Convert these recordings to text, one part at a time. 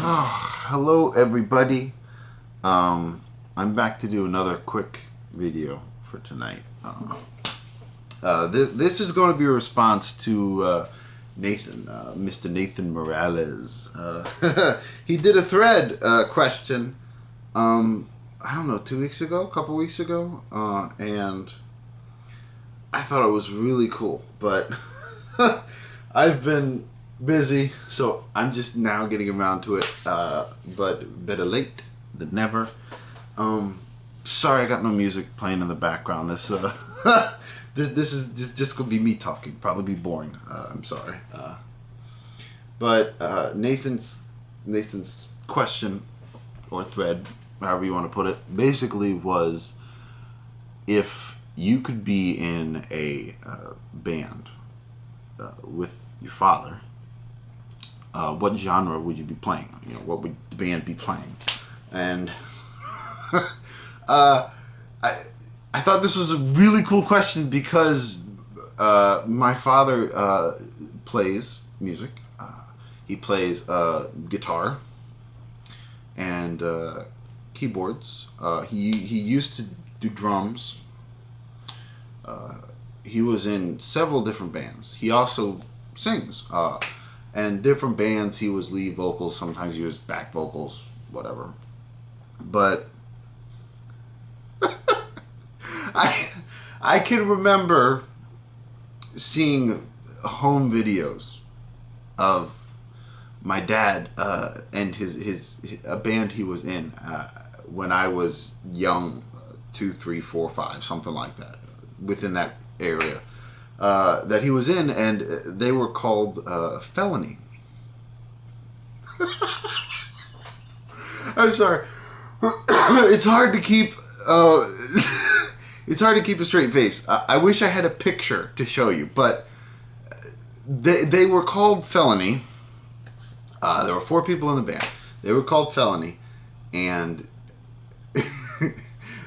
Hello everybody. I'm back to do another quick video for tonight. This is going to be a response to Nathan, Mr. Nathan Morales. He did a thread question, I don't know, 2 weeks ago, a couple weeks ago, and I thought it was really cool, but I've been busy, so I'm just now getting around to it, but better late than never. Sorry I got no music playing in the background. This is just gonna be me talking, probably be boring. I'm sorry. But Nathan's question, or thread, however you want to put it, basically was, if you could be in a band with your father, what genre would you be playing? You know, what would the band be playing? And I thought this was a really cool question because my father plays music. He plays guitar and keyboards. He used to do drums. He was in several different bands. He also sings. And different bands, he was lead vocals. Sometimes he was back vocals, whatever. But I can remember seeing home videos of my dad and his a band he was in when I was young, 2, 3, 4, 5, something like that, within that area. That he was in, and they were called Felony. I'm sorry. It's hard to keep. It's hard to keep a straight face. I wish I had a picture to show you, but they were called Felony. There were 4 people in the band. They were called Felony, and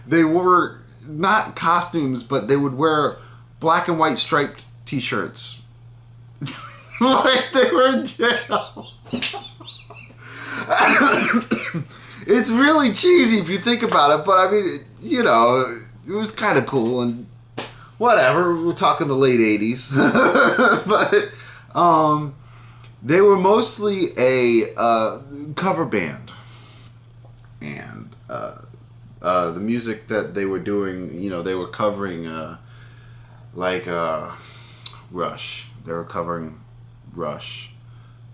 they were not costumes, but they would wear black and white striped t-shirts. Like they were in jail. It's really cheesy if you think about it, but I mean, you know, it was kind of cool and whatever. We're talking the late 80s. But they were mostly a cover band. And the music that they were doing, you know, they were covering Rush. They were covering Rush.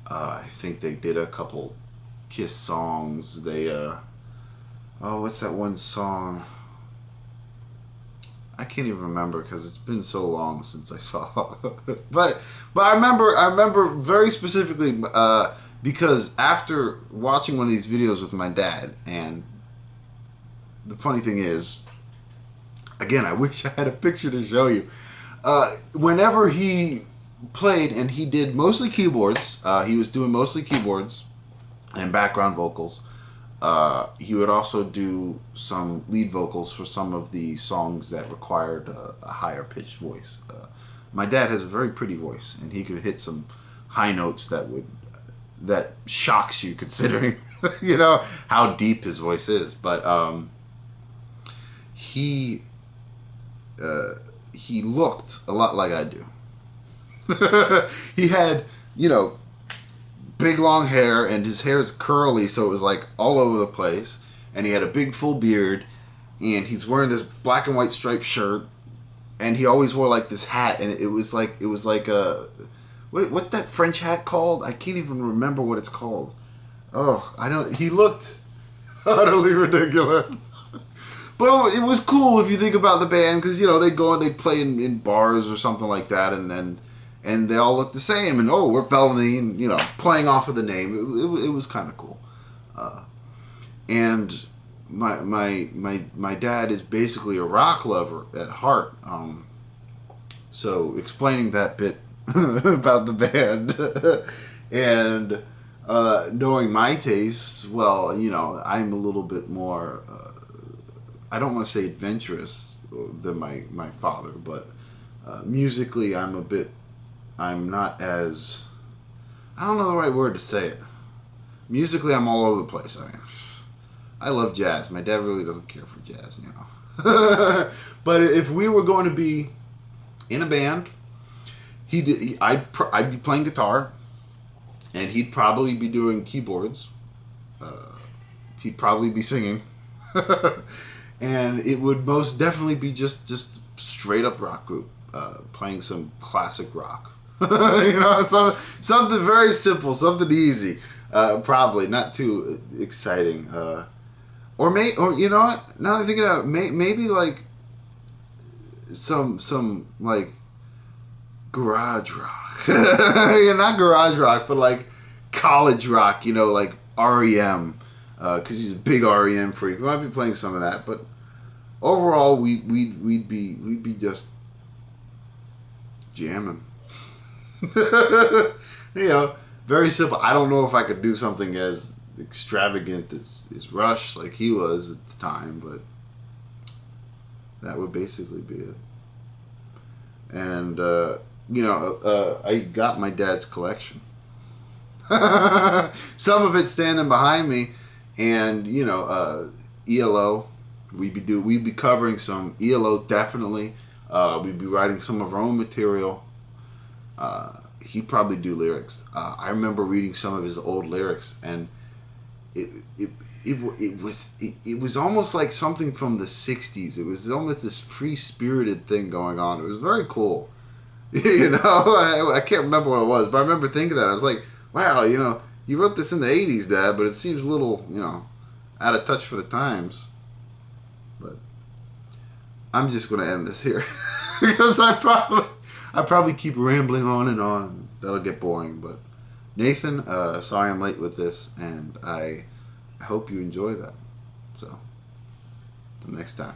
I think they did a couple Kiss songs. They what's that one song? I can't even remember because it's been so long since I saw it. but I remember very specifically because after watching one of these videos with my dad, and the funny thing is, again, I wish I had a picture to show you. Whenever he played, and he did mostly keyboards, he was doing mostly keyboards and background vocals. He would also do some lead vocals for some of the songs that required a higher pitched voice. My dad has a very pretty voice, and he could hit some high notes that shocks you, considering you know how deep his voice is. But he looked a lot like I do. He had, you know, big long hair, and his hair is curly, so it was like all over the place. And he had a big full beard, and he's wearing this black and white striped shirt, and he always wore like this hat, and it was like a what's that French hat called? I can't even remember what it's called. Oh, I don't. He looked utterly ridiculous. But it was cool if you think about the band, because, you know, they go and they play in bars or something like that, and they all look the same, and we're Felony, and, you know, playing off of the name. It was kind of cool. And my dad is basically a rock lover at heart. So explaining that bit about the band and knowing my tastes, well, you know, I'm a little bit more. I don't want to say adventurous than my father, but musically I'm not as, I don't know the right word to say it. musically, I'm all over the place. I mean, I love jazz. My dad really doesn't care for jazz, you know. But if we were going to be in a band, I'd be playing guitar, and he'd probably be doing keyboards. He'd probably be singing, and it would most definitely be just straight up rock group, playing some classic rock. You know, something very simple, something easy. Probably not too exciting. Or you know what? Now that I think about it, maybe like some like garage rock. Yeah, not garage rock, but like college rock. You know, like REM, because he's a big REM freak. We might be playing some of that, but overall, we'd be just jamming. You know, very simple. I don't know if I could do something as extravagant as Rush like he was at the time, but that would basically be it. And you know, I got my dad's collection. Some of it standing behind me, and you know, ELO. We'd be covering some ELO definitely. We'd be writing some of our own material. He'd probably do lyrics. I remember reading some of his old lyrics, and it was almost like something from the '60s. It was almost this free spirited thing going on. It was very cool. You know, I can't remember what it was, but I remember thinking that. I was like, wow, you know, you wrote this in the '80s, Dad, but it seems a little, you know, out of touch for the times. But I'm just gonna end this here because I probably keep rambling on and on. That'll get boring. But Nathan, sorry I'm late with this, and I hope you enjoy that. So, till next time.